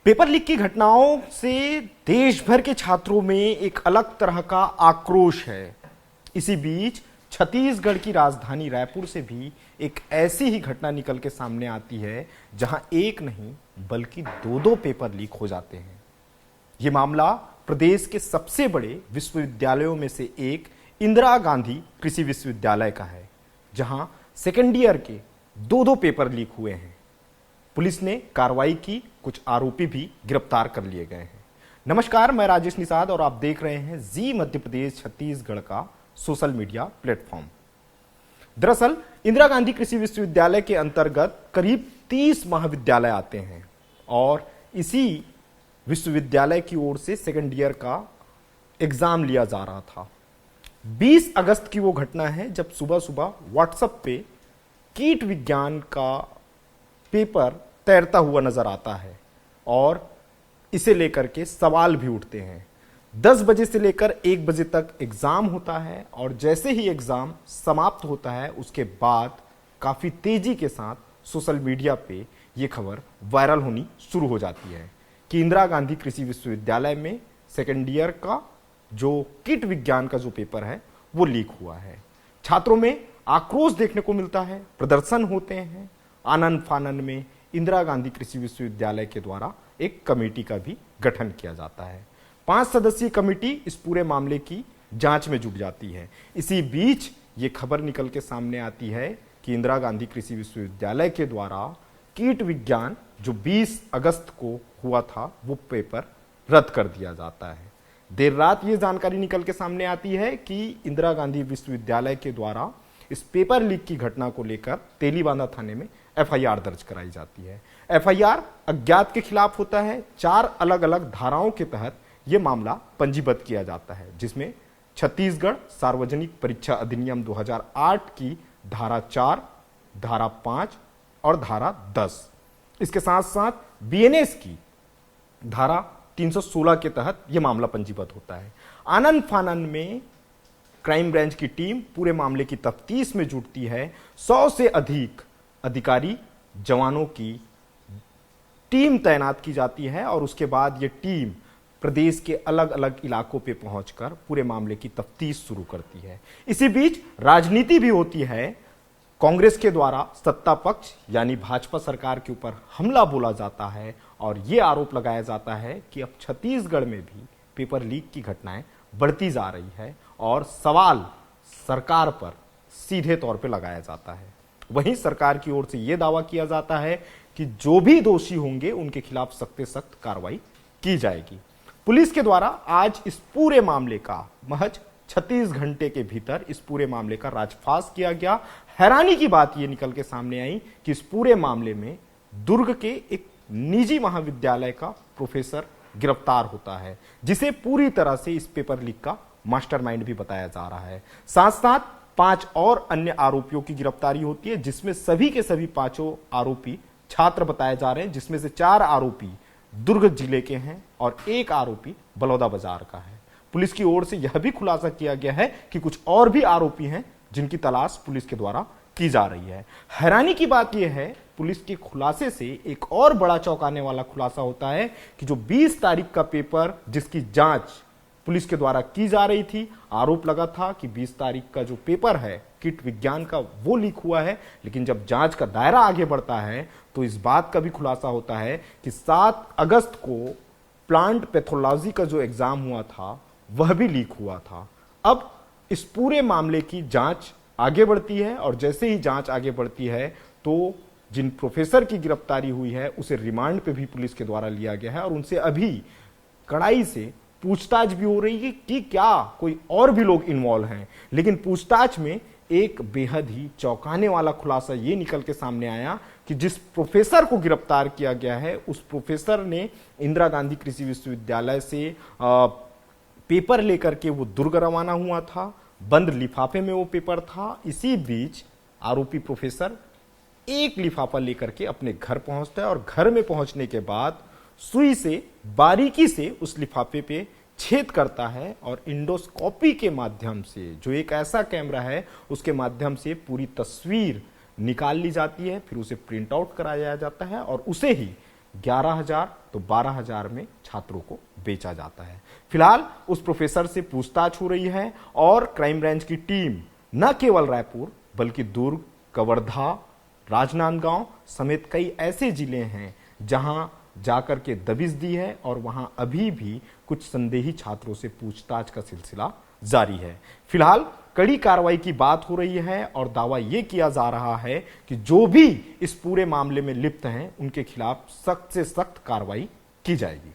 Paper leak की घटनाओं से देश भर के छात्रों में एक अलग तरह का आक्रोश है। इसी बीच छत्तीसगढ़ की राजधानी रायपुर से भी एक ऐसी ही घटना निकल के सामने आती है जहां एक नहीं बल्कि दो पेपर लीक हो जाते हैं। ये मामला प्रदेश के सबसे बड़े विश्वविद्यालयों में से एक इंदिरा गांधी कृषि विश्वविद्यालय का है, जहां सेकेंड ईयर के दो पेपर लीक हुए हैं। पुलिस ने कार्रवाई की, कुछ आरोपी भी गिरफ्तार कर लिए गए हैं। नमस्कार, मैं राजेश निषाद और आप देख रहे हैं जी मध्य प्रदेश छत्तीसगढ़ का सोशल मीडिया प्लेटफॉर्म। दरअसल इंदिरा गांधी कृषि विश्वविद्यालय के अंतर्गत करीब 30 महाविद्यालय आते हैं और इसी विश्वविद्यालय की ओर से सेकेंड ईयर का एग्जाम लिया जा रहा था। 20 अगस्त की वो घटना है जब सुबह सुबह व्हाट्सएप पे कीट विज्ञान का पेपर तैरता हुआ नजर आता है और इसे लेकर के सवाल भी उठते हैं। 10 बजे से लेकर 1 बजे तक एग्जाम होता है और जैसे ही एग्जाम समाप्त होता है उसके बाद काफी तेजी के साथ सोशल मीडिया पे ये खबर वायरल होनी शुरू हो जाती है कि इंदिरा गांधी कृषि विश्वविद्यालय में सेकेंड ईयर का जो कीट विज्ञान का जो पेपर है वो लीक हुआ है। छात्रों में आक्रोश देखने को मिलता है, प्रदर्शन होते हैं। आनन फानन में इंदिरा गांधी कृषि विश्वविद्यालय के द्वारा एक कमेटी का भी गठन किया जाता है। 5 सदस्यीय कमेटी इस पूरे मामले की जांच में जुट जाती है। इसी बीच ये खबर निकल के सामने आती है कि इंदिरा गांधी कृषि विश्वविद्यालय के द्वारा कीट विज्ञान जो 20 अगस्त को हुआ था वो पेपर रद्द कर दिया जाता है। देर रात ये जानकारी निकल के सामने आती है कि इंदिरा गांधी विश्वविद्यालय के द्वारा इस पेपर लीक की घटना को लेकर तेलीबांधा थाने में एफआईआर दर्ज कराई जाती है। एफआईआर अज्ञात के खिलाफ होता है। 4 अलग अलग धाराओं के तहत यह मामला पंजीबद्ध किया जाता है, जिसमें छत्तीसगढ़ सार्वजनिक परीक्षा अधिनियम 2008 की धारा 4, धारा 5 और धारा 10, इसके साथ साथ बीएनएस की धारा 316 के तहत यह मामला पंजीबद्ध होता है। आनन फानन में क्राइम ब्रांच की टीम पूरे मामले की तफ्तीश में जुटती है। 100 से अधिक अधिकारी जवानों की टीम तैनात की जाती है और उसके बाद यह टीम प्रदेश के अलग अलग इलाकों पे पहुंचकर पूरे मामले की तफ्तीश शुरू करती है। इसी बीच राजनीति भी होती है। कांग्रेस के द्वारा सत्ता पक्ष यानी भाजपा सरकार के ऊपर हमला बोला जाता है और यह आरोप लगाया जाता है कि अब छत्तीसगढ़ में भी पेपर लीक की घटनाएं बढ़ती जा रही है और सवाल सरकार पर सीधे तौर पे लगाया जाता है। वहीं सरकार की ओर से यह दावा किया जाता है कि जो भी दोषी होंगे उनके खिलाफ सख्त से सख्त कार्रवाई की जाएगी। पुलिस के द्वारा आज इस पूरे मामले का महज 36 घंटे के भीतर इस पूरे मामले का राजफास किया गया। हैरानी की बात यह निकल के सामने आई कि इस पूरे मामले में दुर्ग के एक निजी महाविद्यालय का प्रोफेसर गिरफ्तार होता है, जिसे पूरी तरह से इस पेपर लीक का मास्टरमाइंड भी बताया जा रहा है। साथ साथ 5 और अन्य आरोपियों की गिरफ्तारी होती है, जिसमें सभी के सभी 5 आरोपी छात्र बताए जा रहे हैं, जिसमें से 4 आरोपी दुर्ग जिले के हैं और 1 आरोपी बलौदाबाजार का है। पुलिस की ओर से यह भी खुलासा किया गया है कि कुछ और भी आरोपी हैं जिनकी तलाश पुलिस के द्वारा की जा रही है। हैरानी की बात यह है, पुलिस के खुलासे से एक और बड़ा चौंकाने वाला खुलासा होता है कि जो 20 तारीख का पेपर जिसकी जांच पुलिस के द्वारा की जा रही थी, आरोप लगा था कि 20 तारीख का जो पेपर है कीट विज्ञान का वो लीक हुआ है, लेकिन जब जांच का दायरा आगे बढ़ता है तो इस बात का भी खुलासा होता है कि 7 अगस्त को प्लांट पैथोलॉजी का जो एग्जाम हुआ था वह भी लीक हुआ था। अब इस पूरे मामले की जांच आगे बढ़ती है और जैसे ही जांच आगे बढ़ती है तो जिन प्रोफेसर की गिरफ्तारी हुई है उसे रिमांड पे भी पुलिस के द्वारा लिया गया है और उनसे अभी कड़ाई से पूछताछ भी हो रही है कि क्या कोई और भी लोग इन्वॉल्व हैं। लेकिन पूछताछ में एक बेहद ही चौंकाने वाला खुलासा ये निकल के सामने आया कि जिस प्रोफेसर को गिरफ्तार किया गया है उस प्रोफेसर ने इंदिरा गांधी कृषि विश्वविद्यालय से पेपर लेकर के वो दुर्ग रवाना हुआ था। बंद लिफाफे में वो पेपर था। इसी बीच आरोपी प्रोफेसर एक लिफाफा लेकर के अपने घर पहुंचता है और घर में पहुंचने के बाद सुई से बारीकी से उस लिफाफे पे छेद करता है और इंडोस्कोपी के माध्यम से, जो एक ऐसा कैमरा है, उसके माध्यम से पूरी तस्वीर निकाल ली जाती है। फिर उसे प्रिंट आउट कराया जाता है और उसे ही 11,000 तो 12,000 में छात्रों को बेचा जाता है। फिलहाल उस प्रोफेसर से पूछताछ हो रही है और क्राइम ब्रांच की टीम न केवल रायपुर बल्कि दुर्ग, कवर्धा, राजनांदगांव समेत कई ऐसे जिले हैं जहां जाकर के दबिश दी है और वहां अभी भी कुछ संदेही छात्रों से पूछताछ का सिलसिला जारी है। फिलहाल कड़ी कार्रवाई की बात हो रही है और दावा यह किया जा रहा है कि जो भी इस पूरे मामले में लिप्त हैं उनके खिलाफ सख्त से सख्त कार्रवाई की जाएगी।